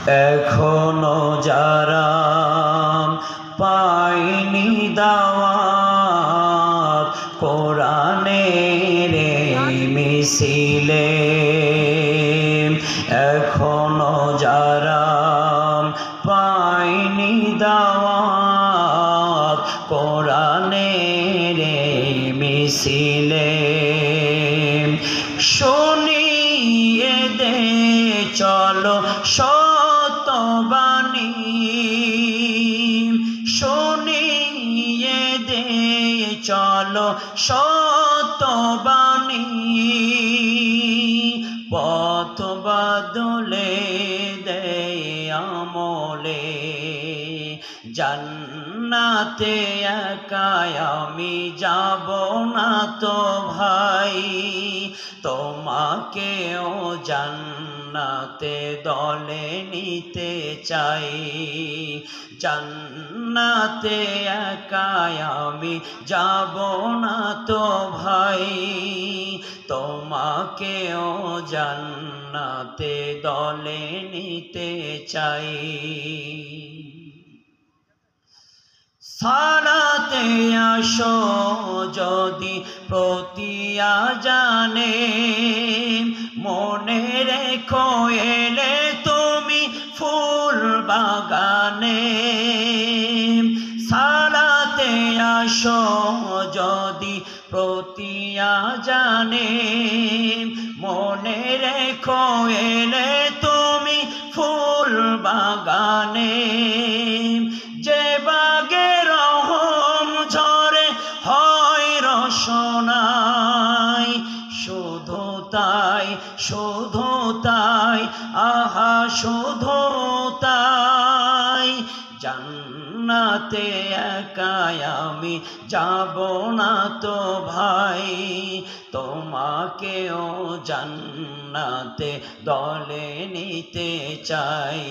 এখনো যারা পায়নি দাওয়াত কোরআনের এই মিছিলে, এখনো যারা পায়নি দাওয়াত কোরআনের এই মিছিলে, শুনিয়ে দে চলো সত্যবাণী, শুনিয়ে দে চলো সত্যবাণী, পথ বদলে দে আমলে, জান্নাতে একাই আমি যাব না তো ভাই, তোমাকেও জান্নাতে দলে নিতে চাই, জান্নাতে একাই আমি যাব না তো ভাই, তোমাকেও জান্নাতে দলে নিতে চাই। সালাতে আসো যদি প্রতি আজানে, মনে রেখো এলে তুমি ফুল বাগানে, সালাতে আসো যদি প্রতি আজানে, মনে রেখো এলে তুমি ফুল বাগানে, যে বাগে রহম ঝরে হয় রসনাই, শুধু তাই শুধু তাই আহা শুধু তাই, জান্নাতে একাই আমি যাব না তো ভাই, তোমাকেও জান্নাতে দলে নিতে চাই।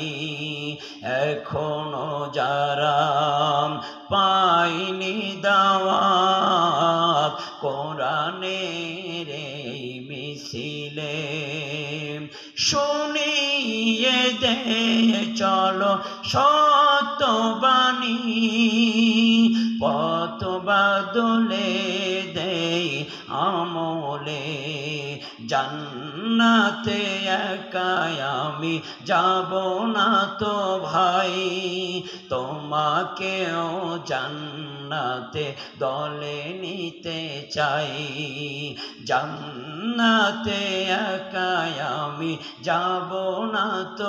এখনো যারা পায়নি দাওয়াত কোরআনের এই মিছিলে, শুনিয়ে দে চলো সত্যবাণী, পথ বদলে দে আমলে, জান্নাতে একাই আমি যাব না তো ভাই, তোমাকেও জান্নাতে দলে নিতে চাই, জান্নাতে একাই আমি যাব না তো